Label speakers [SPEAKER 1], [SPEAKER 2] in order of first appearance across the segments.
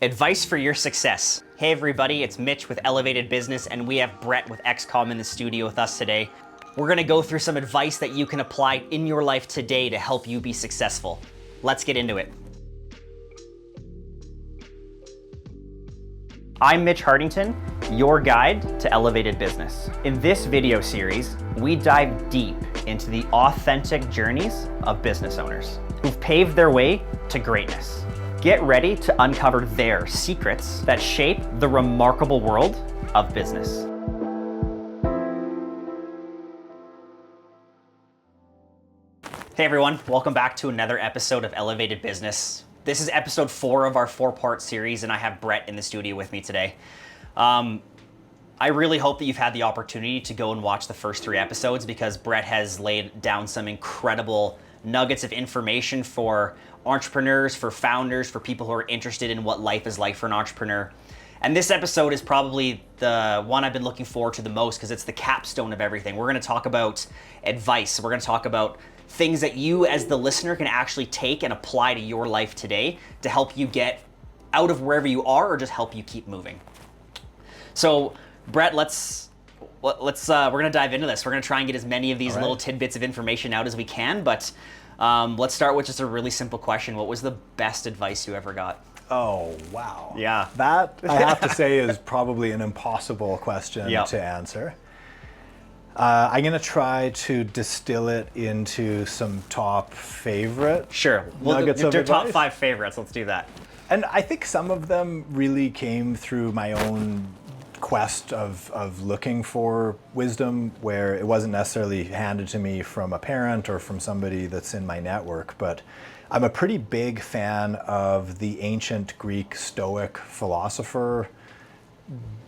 [SPEAKER 1] Advice for your success. Hey everybody, it's Mitch with Elevated Business, and we have Brett with Execom in the studio with us today. We're gonna go through some advice that you can apply in your life today to help you be successful. Let's get into it. I'm Mitch Hardington, your guide to elevated business. In this video series, we dive deep into the authentic journeys of business owners who've paved their way to greatness. Get ready to uncover their secrets that shape the remarkable world of business. Hey everyone, welcome back to another episode of Elevated Business. This is episode 4 of our 4-part series, and I have Brett in the studio with me today. I really hope that you've had the opportunity to go and watch the first 3 episodes, because Brett has laid down some incredible nuggets of information for entrepreneurs, for founders, for people who are interested in what life is like for an entrepreneur. And this episode is probably the one I've been looking forward to the most, because it's the capstone of everything. We're going to talk about advice. We're going to talk about things that you as the listener can actually take and apply to your life today to help you get out of wherever you are or just help you keep moving. So Brett, we're going to dive into this. We're going to try and get as many of these little tidbits of information out as we can, but let's start with just a really simple question. What was the best advice you ever got?
[SPEAKER 2] Oh, wow.
[SPEAKER 1] Yeah.
[SPEAKER 2] That, I have to say, is probably an impossible question to answer. I'm going to try to distill it into some top favorite nuggets of advice.
[SPEAKER 1] Top 5 favorites. Let's do that.
[SPEAKER 2] And I think some of them really came through my own quest of looking for wisdom, where it wasn't necessarily handed to me from a parent or from somebody that's in my network. But I'm a pretty big fan of the ancient Greek Stoic philosopher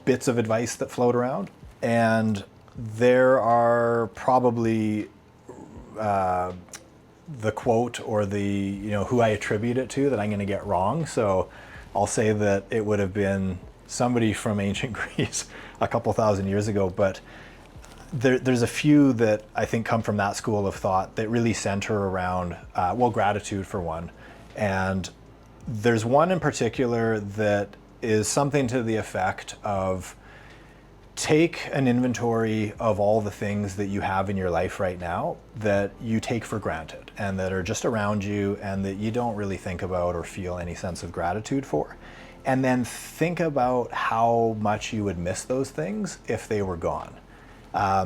[SPEAKER 2] bits of advice that float around. And there are probably the quote or the, who I attribute it to that I'm going to get wrong. So I'll say that it would have been somebody from ancient Greece a couple thousand years ago, but there's a few that I think come from that school of thought that really center around, gratitude for one. And there's one in particular that is something to the effect of: take an inventory of all the things that you have in your life right now that you take for granted and that are just around you and that you don't really think about or feel any sense of gratitude for. And then think about how much you would miss those things if they were gone.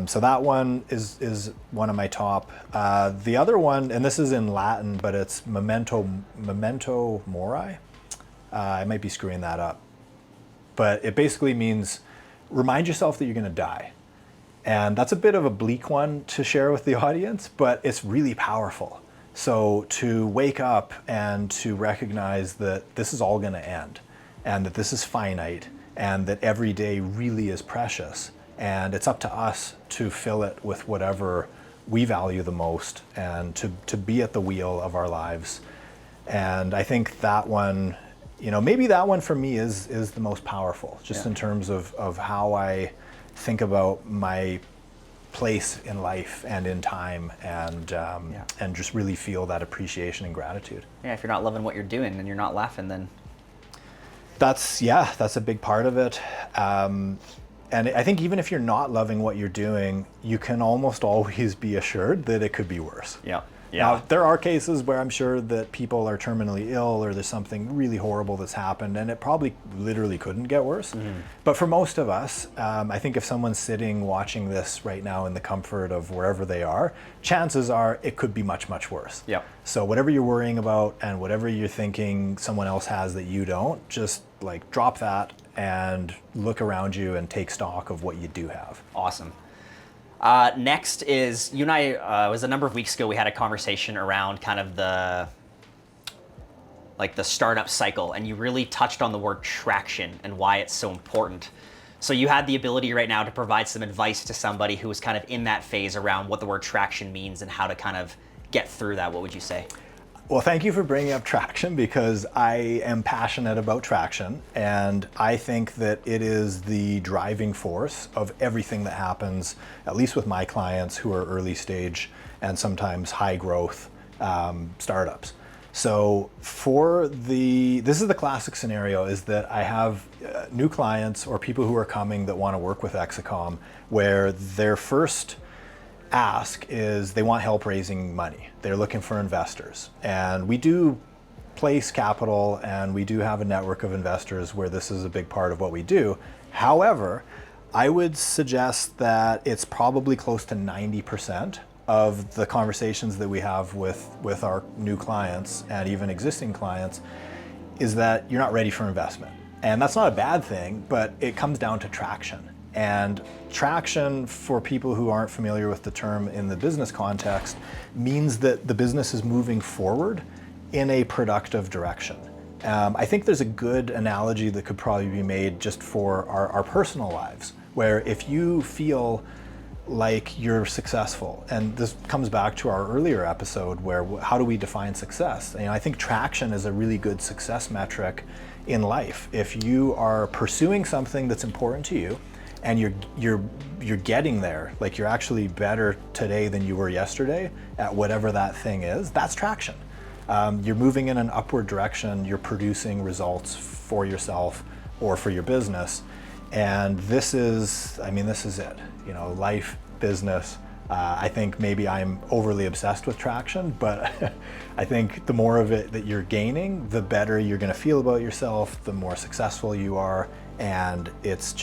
[SPEAKER 2] So that one is one of my top. The other one, and this is in Latin, but it's memento mori. I might be screwing that up. But it basically means remind yourself that you're going to die. And that's a bit of a bleak one to share with the audience, but it's really powerful. So to wake up and to recognize that this is all going to end, and that this is finite, and that every day really is precious, and it's up to us to fill it with whatever we value the most, and to be at the wheel of our lives. And I think that one, maybe that one for me is the most powerful, just in terms of how I think about my place in life and in time, and just really feel that appreciation and gratitude.
[SPEAKER 1] Yeah, if you're not loving what you're doing and you're not laughing, then
[SPEAKER 2] that's a big part of it. And I think even if you're not loving what you're doing, you can almost always be assured that it could be worse.
[SPEAKER 1] Yeah.
[SPEAKER 2] Now, there are cases where I'm sure that people are terminally ill or there's something really horrible that's happened, and it probably literally couldn't get worse. Mm-hmm. But for most of us, I think if someone's sitting watching this right now in the comfort of wherever they are, chances are it could be much, much worse.
[SPEAKER 1] Yeah.
[SPEAKER 2] So whatever you're worrying about and whatever you're thinking someone else has that you don't, just drop that and look around you and take stock of what you do have.
[SPEAKER 1] Awesome. Next is, you and I, it was a number of weeks ago, we had a conversation around kind of the startup cycle, and you really touched on the word traction and why it's so important. So you had the ability right now to provide some advice to somebody who was kind of in that phase around what the word traction means and how to kind of get through that. What would you say?
[SPEAKER 2] Well, thank you for bringing up traction, because I am passionate about traction, and I think that it is the driving force of everything that happens, at least with my clients who are early stage and sometimes high growth startups. So this is the classic scenario, is that I have new clients or people who are coming that want to work with Execom, where their first ask is they want help raising money. They're looking for investors. And we do place capital, and we do have a network of investors where this is a big part of what we do. However, I would suggest that it's probably close to 90% of the conversations that we have with our new clients and even existing clients is that you're not ready for investment. And that's not a bad thing, but it comes down to traction. And traction, for people who aren't familiar with the term in the business context, means that the business is moving forward in a productive direction. I think there's a good analogy that could probably be made just for our personal lives, where if you feel like you're successful, and this comes back to our earlier episode where how do we define success? I think traction is a really good success metric in life. If you are pursuing something that's important to you, and you're getting there, like you're actually better today than you were yesterday at whatever that thing is, that's traction. You're moving in an upward direction, you're producing results for yourself or for your business. And this is it, life, business. I think maybe I'm overly obsessed with traction, but I think the more of it that you're gaining, the better you're gonna feel about yourself, the more successful you are, and it's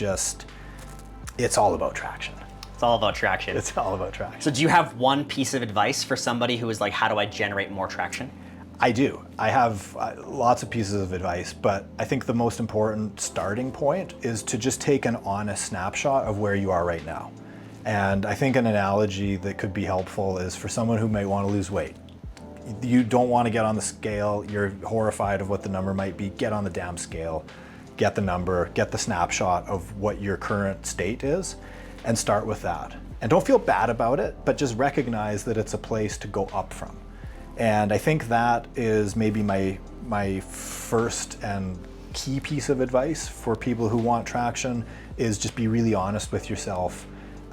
[SPEAKER 2] all about traction.
[SPEAKER 1] It's all about traction.
[SPEAKER 2] It's all about traction.
[SPEAKER 1] So do you have one piece of advice for somebody who is like, how do I generate more traction?
[SPEAKER 2] I do. I have lots of pieces of advice, but I think the most important starting point is to just take an honest snapshot of where you are right now. And I think an analogy that could be helpful is for someone who might want to lose weight. You don't want to get on the scale, you're horrified of what the number might be, get on the damn scale, get the number, get the snapshot of what your current state is, and start with that. And don't feel bad about it, but just recognize that it's a place to go up from. And I think that is maybe my first and key piece of advice for people who want traction, is just be really honest with yourself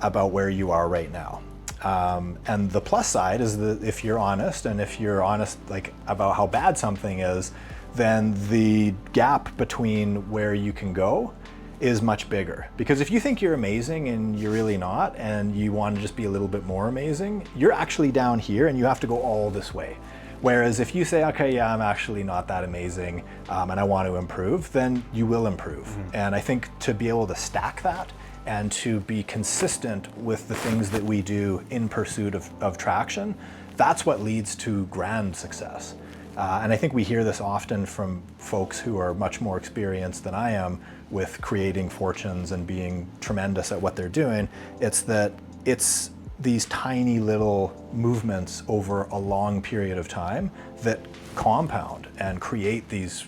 [SPEAKER 2] about where you are right now. And the plus side is that if you're honest, and if you're honest about how bad something is, then the gap between where you can go is much bigger. Because if you think you're amazing and you're really not, and you want to just be a little bit more amazing, you're actually down here and you have to go all this way. Whereas if you say, okay, yeah, I'm actually not that amazing, and I want to improve, then you will improve. Mm-hmm. And I think to be able to stack that and to be consistent with the things that we do in pursuit of traction, that's what leads to grand success. And I think we hear this often from folks who are much more experienced than I am with creating fortunes and being tremendous at what they're doing. It's these tiny little movements over a long period of time that compound and create these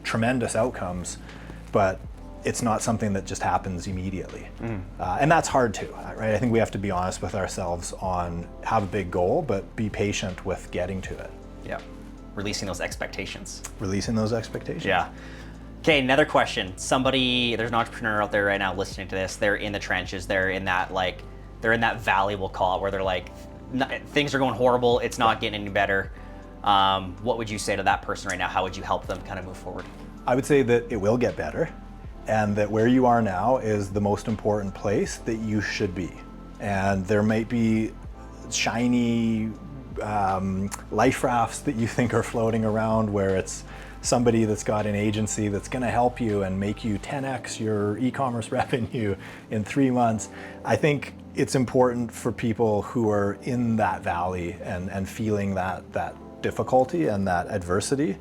[SPEAKER 2] tremendous outcomes, but it's not something that just happens immediately. And that's hard too, right? I think we have to be honest with ourselves on have a big goal, but be patient with getting to it.
[SPEAKER 1] Yeah, releasing those expectations.
[SPEAKER 2] Releasing those expectations.
[SPEAKER 1] Yeah. Okay, another question. There's an entrepreneur out there right now listening to this. They're in the trenches. They're in that valley, we'll call it, where they're like, things are going horrible. It's not getting any better. What would you say to that person right now? How would you help them kind of move forward?
[SPEAKER 2] I would say that it will get better, and that where you are now is the most important place that you should be. And there might be shiny life rafts that you think are floating around, where it's somebody that's got an agency that's going to help you and make you 10x your e-commerce revenue in 3 months. I think it's important for people who are in that valley and feeling that difficulty and that adversity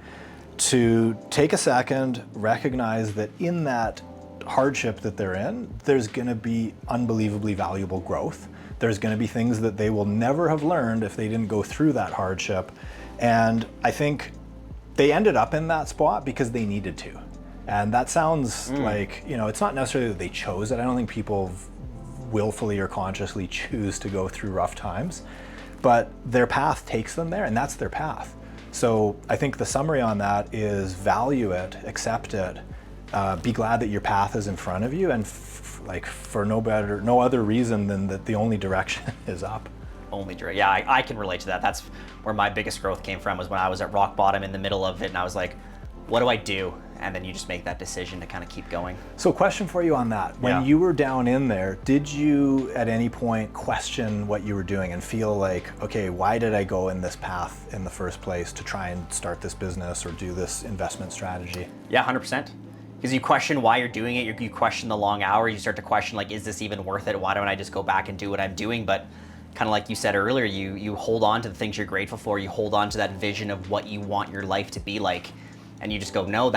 [SPEAKER 2] to take a second, recognize that in that hardship that they're in, there's going to be unbelievably valuable growth. There's going to be things that they will never have learned if they didn't go through that hardship. And I think they ended up in that spot because they needed to. And that sounds like, it's not necessarily that they chose it. I don't think people willfully or consciously choose to go through rough times, but their path takes them there, and that's their path. So I think the summary on that is value it, accept it, be glad that your path is in front of you, and for no other reason than that the only direction is up.
[SPEAKER 1] Only direct. Yeah, I can relate to that. That's where my biggest growth came from, was when I was at rock bottom in the middle of it, and I was like, what do I do? And then you just make that decision to kind of keep going.
[SPEAKER 2] So question for you on that. When you were down in there, did you at any point question what you were doing and feel like, okay, why did I go in this path in the first place to try and start this business or do this investment strategy?
[SPEAKER 1] Yeah, 100%. Because you question why you're doing it, you question the long hours, you start to question, like, is this even worth it? Why don't I just go back and do what I'm doing? But kind of like you said earlier, you hold on to the things you're grateful for, you hold on to that vision of what you want your life to be like, and you just go, no,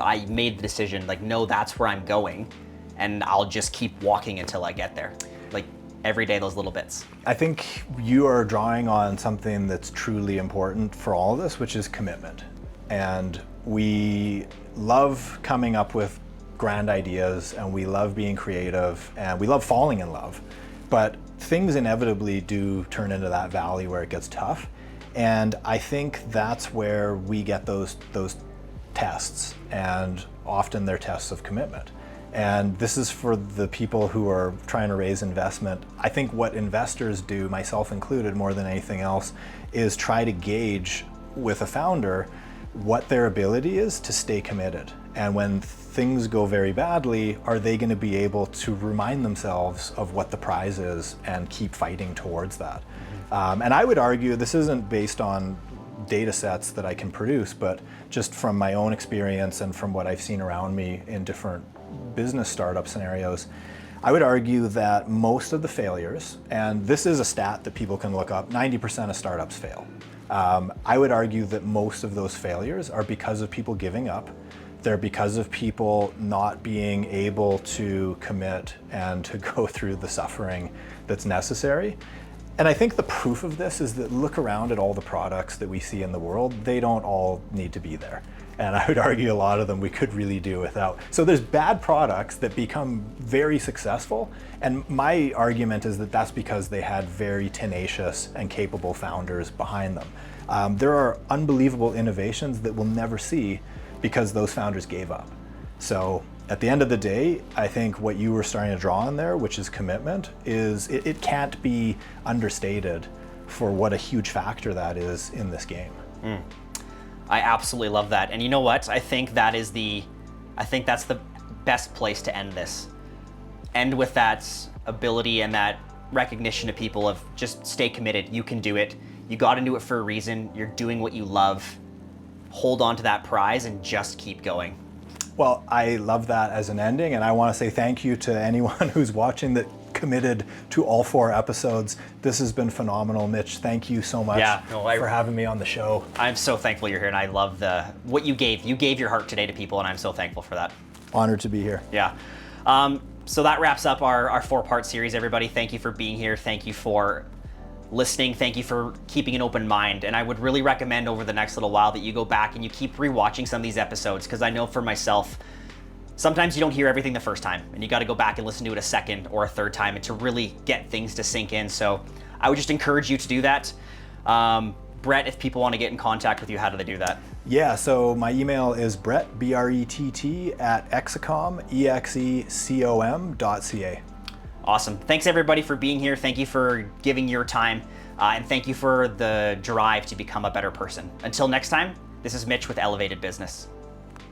[SPEAKER 1] I made the decision, like, no, that's where I'm going, and I'll just keep walking until I get there. Like, every day, those little bits.
[SPEAKER 2] I think you are drawing on something that's truly important for all of this, which is commitment. And we love coming up with grand ideas, and we love being creative, and we love falling in love. But things inevitably do turn into that valley where it gets tough. And I think that's where we get those tests, and often they're tests of commitment. And this is for the people who are trying to raise investment. I think what investors do, myself included, more than anything else, is try to gauge with a founder what their ability is to stay committed. And when things go very badly, are they going to be able to remind themselves of what the prize is and keep fighting towards that? And I would argue this isn't based on data sets that I can produce, but just from my own experience and from what I've seen around me in different business startup scenarios, I would argue that most of the failures, and this is a stat that people can look up, 90% of startups fail. I would argue that most of those failures are because of people giving up. They're because of people not being able to commit and to go through the suffering that's necessary. And I think the proof of this is that look around at all the products that we see in the world, they don't all need to be there. And I would argue a lot of them we could really do without. So there's bad products that become very successful. And my argument is that that's because they had very tenacious and capable founders behind them. There are unbelievable innovations that we'll never see because those founders gave up. So at the end of the day, I think what you were starting to draw on there, which is commitment, is it can't be understated for what a huge factor that is in this game.
[SPEAKER 1] I absolutely love that. And you know what? I think that's the best place to end this. End with that ability and that recognition to people of just stay committed. You can do it. You got to do it for a reason. You're doing what you love. Hold on to that prize and just keep going.
[SPEAKER 2] Well, I love that as an ending, and I want to say thank you to anyone who's watching that committed to all 4 episodes. This has been phenomenal. Mitch, thank you so much for having me on the show.
[SPEAKER 1] I'm so thankful you're here, and I love what you gave. You gave your heart today to people, and I'm so thankful for that.
[SPEAKER 2] Honored to be here.
[SPEAKER 1] Yeah. So that wraps up our 4-part series, everybody. Thank you for being here. Thank you for listening. Thank you for keeping an open mind. And I would really recommend over the next little while that you go back and you keep rewatching some of these episodes, because I know for myself, sometimes you don't hear everything the first time, and you got to go back and listen to it a second or a third time and to really get things to sink in. So I would just encourage you to do that. Brett, if people want to get in contact with you, how do they do that?
[SPEAKER 2] Yeah, so my email is Brett, B-R-E-T-T, at Execom, E-X-E-C-O-M.ca.
[SPEAKER 1] Awesome. Thanks everybody for being here. Thank you for giving your time, and thank you for the drive to become a better person. Until next time, this is Mitch with Elevated Business.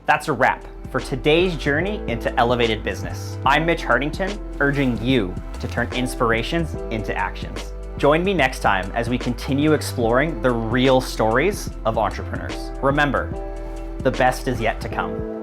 [SPEAKER 1] That's a wrap for today's journey into elevated business. I'm Mitch Hardington, urging you to turn inspirations into actions. Join me next time as we continue exploring the real stories of entrepreneurs. Remember, the best is yet to come.